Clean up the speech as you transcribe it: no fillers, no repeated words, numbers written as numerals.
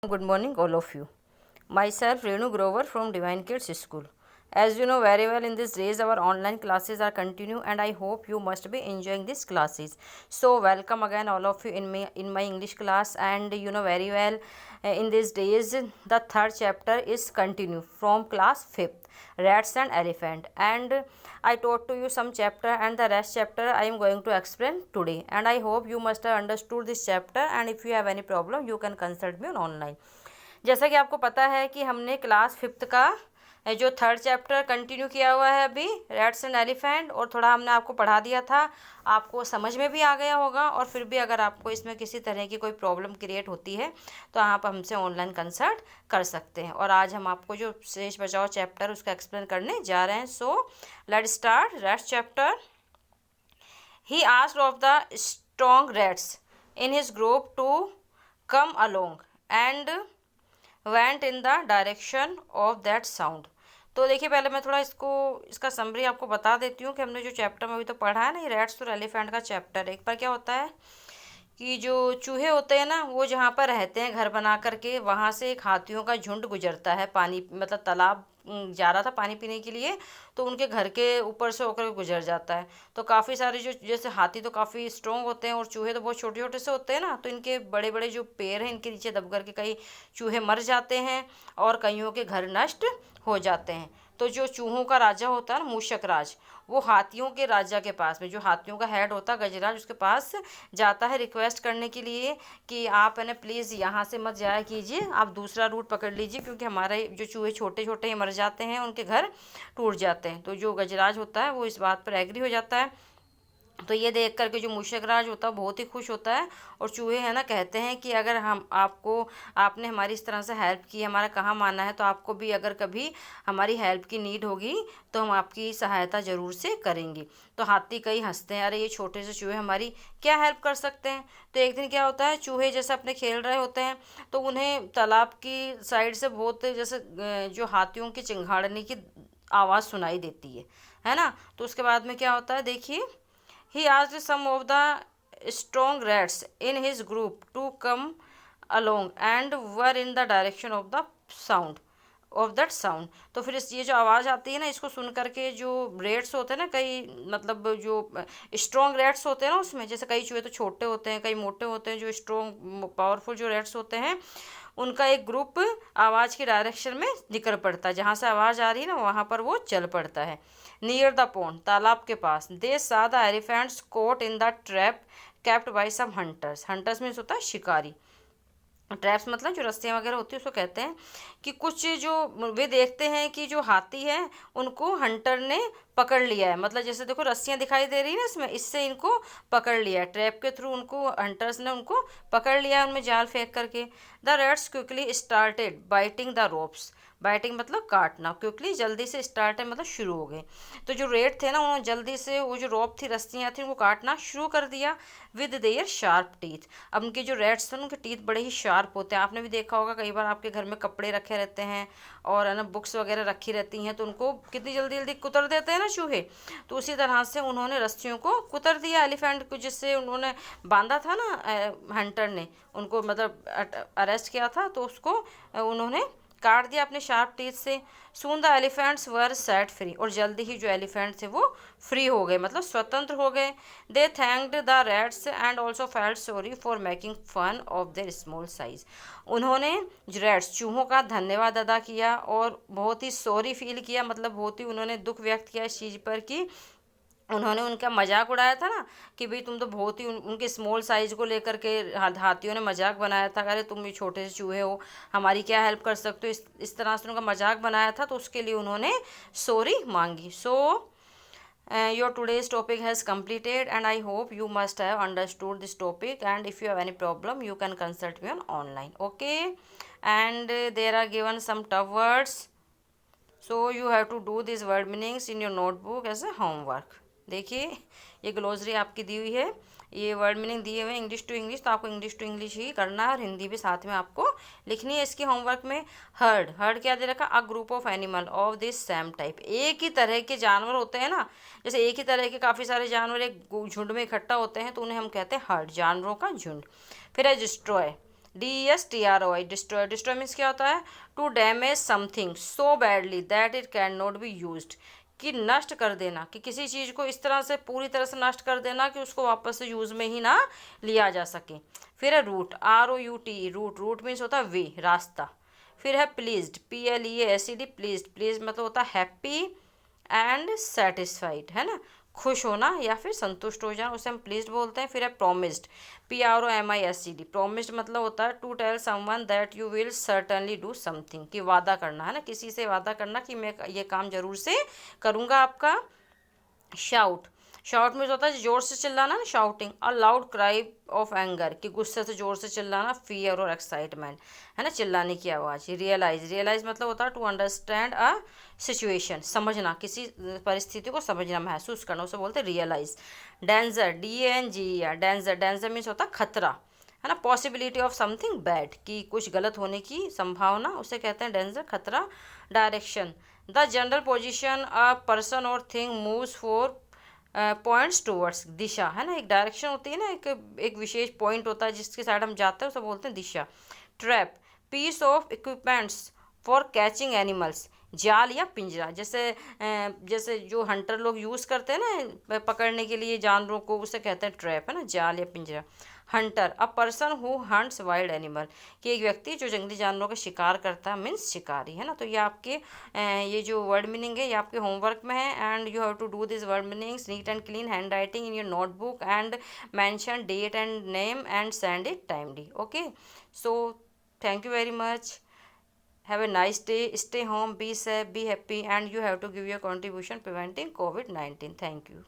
Good morning, all of you. Myself, Renu Grover from Divine Kids School. As you know very well, in these days our online classes are continue, and I hope you must be enjoying these classes. So welcome again, all of you, in my English class. And you know very well, in these days the third chapter is continue from class fifth, rats and elephant. And I taught to you some chapter, and the rest chapter I am going to explain today. And I hope you must have understood this chapter. And if you have any problem, you can consult me on online. जैसा कि आपको पता है कि हमने class fifth का जो third chapter continue किया हुआ है अभी, रैट्स एंड एलिफेंट, और थोड़ा हमने आपको पढ़ा दिया था, आपको समझ में भी आ गया होगा। और फिर भी अगर आपको इसमें किसी तरह की कोई प्रॉब्लम क्रिएट होती है तो आप हमसे ऑनलाइन कंसल्ट कर सकते हैं। और आज हम आपको जो शेष बचाओ चैप्टर उसका एक्सप्लेन करने जा रहे हैं। So let start. Rats chapter. He asked of the strong rats in his group to come along and went in the direction of that sound. तो देखिए, पहले मैं थोड़ा इसका समरी आपको बता देती हूँ कि हमने जो चैप्टर में अभी तो पढ़ा है ना, ये रैट्स और एलिफेंट का चैप्टर है। एक बार क्या होता है कि जो चूहे होते हैं ना, वो जहाँ पर रहते हैं घर बना करके, वहाँ से एक हाथियों का झुंड गुजरता है। पानी मतलब तालाब जा रहा था पानी पीने के लिए, तो उनके घर के ऊपर से होकर गुजर जाता है। तो काफ़ी सारे जो जैसे हाथी तो काफ़ी स्ट्रॉन्ग होते हैं और चूहे तो बहुत छोटे छोटे से होते हैं ना, तो इनके बड़े बड़े जो पैर हैं इनके नीचे दब करके कई चूहे मर जाते हैं और कईयों के घर नष्ट हो जाते हैं। तो जो चूहों का राजा होता है ना, मूषक राज, वो हाथियों के राजा के पास में, जो हाथियों का हेड होता है गजराज, उसके पास जाता है रिक्वेस्ट करने के लिए कि आप है ना प्लीज़ यहाँ से मत जाया कीजिए, आप दूसरा रूट पकड़ लीजिए, क्योंकि हमारे जो चूहे छोटे छोटे मर जाते हैं, उनके घर टूट जाते हैं। तो जो गजराज होता है वो इस बात पर एग्री हो जाता है। तो ये देख करके जो मूषक राज होता है बहुत ही खुश होता है। और चूहे हैं ना कहते हैं कि अगर आपने हमारी इस तरह से हेल्प की, हमारा कहाँ माना है, तो आपको भी अगर कभी हमारी हेल्प की नीड होगी तो हम आपकी सहायता ज़रूर से करेंगे। तो हाथी कई हंसते हैं, अरे ये छोटे से चूहे हमारी क्या हेल्प कर सकते हैं। तो एक दिन क्या होता है, चूहे जैसे अपने खेल रहे होते हैं, तो उन्हें तालाब की साइड से बहुत जैसे जो हाथियों की चिंघाड़ने की आवाज़ सुनाई देती है ना। तो उसके बाद में क्या होता है, देखिए, he asked some of the strong rats in his group to come along and were in the direction of the sound of that sound. तो फिर ये जो आवाज़ आती है ना, इसको सुन करके जो रेट्स होते हैं ना, कई मतलब जो स्ट्रॉन्ग रेट्स होते हैं ना, उसमें जैसे कई चूहे तो छोटे होते हैं, कई मोटे होते हैं, जो स्ट्रॉन्ग पावरफुल जो रेट्स होते हैं, उनका एक ग्रुप आवाज़ की डायरेक्शन में निकल पड़ता है। जहाँ से आवाज़ आ रही है ना, वहाँ पर वो चल पड़ता है। नियर द पॉन्ड, तालाब के पास, they saw the elephants caught in the trap kept by some hunters. Hunters means होता है शिकारी। ट्रैप्स मतलब जो रस्सियाँ वगैरह होती है उसको कहते हैं। कि कुछ जो वे देखते हैं कि जो हाथी है उनको हंटर ने पकड़ लिया है, मतलब जैसे देखो रस्सियाँ दिखाई दे रही है ना इसमें, इससे इनको पकड़ लिया है, ट्रैप के थ्रू उनको हंटर्स ने उनको पकड़ लिया है, उनमें जाल फेंक करके। The rates quickly started biting the ropes. Biting मतलब काटना, क्विकली जल्दी से, स्टार्ट है मतलब शुरू हो गए। तो जो रेट थे ना, उन्होंने जल्दी से वो जो रोप थी, रस्सियाँ थी, उनको काटना शुरू कर दिया विद देयर शार्प टीथ। अब उनके जो रेट्स थे उनके टीथ बड़े ही शार्प होते हैं। आपने भी देखा होगा कई बार आपके घर में कपड़े रखे रहते हैं और है ना बुक्स वगैरह रखी रहती हैं, तो उनको कितनी जल्दी जल्दी कुतर देते हैं ना चूहे। तो उसी तरह से उन्होंने रस्सियों को कुतर दिया एलिफेंट को, जिससे उन्होंने बांधा था ना, हंटर ने उनको मतलब अरेस्ट किया था, तो उसको उन्होंने काट दिया अपने शार्प टीथ से। Soon the elephants were set free, और जल्दी ही जो एलिफेंट थे वो फ्री हो गए, मतलब स्वतंत्र हो गए। They thanked the rats and also felt sorry for making fun of their small size. उन्होंने रैट्स चूहों का धन्यवाद अदा किया और बहुत ही सॉरी फील किया, मतलब बहुत ही उन्होंने दुख व्यक्त किया इस चीज़ पर कि उन्होंने उनका मजाक उड़ाया था ना, कि भाई तुम तो बहुत ही उनके स्मॉल साइज़ को लेकर के हाथियों ने मजाक बनाया था, अरे तुम भी छोटे से चूहे हो, हमारी क्या हेल्प कर सकते हो, इस तरह से उनका मजाक बनाया था। तो उसके लिए उन्होंने सॉरी मांगी। So your today's topic has completed and I hope you must have understood this topic, and if you have any problem you can consult me on online. Okay, and there are given some tough words, so you have to do these word meanings in your notebook as a homework. देखिए, ये glossary आपकी दी हुई है, ये word meaning दिए हुए हैं English to English, तो आपको इंग्लिश टू इंग्लिश ही करना है और हिंदी भी साथ में आपको लिखनी है इसके होमवर्क में। हर्ड, हर्ड क्या दे रखा, a group of animal of this same type. एक ही तरह के जानवर होते हैं ना, जैसे एक ही तरह के काफ़ी सारे जानवर एक झुंड में इकट्ठा होते हैं, तो उन्हें हम कहते हैं हर्ड, जानवरों का झुंड। फिर है destroy, DESTROY, destroy. Destroy means क्या होता है? To damage something so badly that it can not be used, कि नष्ट कर देना, कि किसी चीज़ को इस तरह से पूरी तरह से नष्ट कर देना कि उसको वापस से यूज़ में ही ना लिया जा सके। फिर है rout, ROUT, rout. Rout means होता है वे, रास्ता। फिर है प्लीज्ड, PLEASED, प्लीज्ड। प्लीज मतलब होता है हैप्पी एंड सेटिस्फाइड, है ना, खुश होना या फिर संतुष्ट हो जाना, उसे हम प्लीज्ड बोलते हैं। फिर है प्रोमिस्ड, PROMISED, प्रोमिस्ड मतलब होता है to tell someone that you will certainly do something, कि वादा करना, है ना, किसी से वादा करना कि मैं ये काम जरूर से करूँगा आपका। शाउट, शाउट में होता है जोर से चिल्लाना ना, shouting. A loud cry of anger, कि गुस्से से जोर से चिल्लाना, फियर और एक्साइटमेंट, है ना, चिल्लाने की आवाज़। रियलाइज, रियलाइज मतलब होता है टू अंडरस्टैंड अ सिचुएशन, समझना, किसी परिस्थिति को समझना, महसूस करना, उसे बोलते हैं realise. Danger, DANGER, danger. Danger means होता है खतरा, है ना, पॉसिबिलिटी ऑफ समथिंग बैड, कि कुछ गलत होने की संभावना, उसे कहते हैं डेंजर, खतरा। Direction, the general position a person और thing moves for points towards, दिशा, है ना, एक डायरेक्शन होती है ना, एक विशेष पॉइंट होता है जिसके साइड हम जाते हैं, उसे बोलते हैं दिशा। Trap, piece of equipments for catching animals, जाल या पिंजरा, जैसे जो हंटर लोग यूज़ करते हैं ना पकड़ने के लिए जानवरों को, उसे कहते हैं ट्रैप, है ना, जाल या पिंजरा। Hunter, a person who hunts wild animal, कि एक व्यक्ति जो जंगली जानवरों का शिकार करता है, मीन्स शिकारी, है ना। तो ये आपके ये जो वर्ड मीनिंग है ये आपके होमवर्क में है, and you have to do this word meanings neat and clean handwriting in your notebook, and mention date and name and send it timely, okay. So thank you very much, have a nice day, stay home, be safe, be happy, and you have to give your contribution preventing COVID-19. Thank you.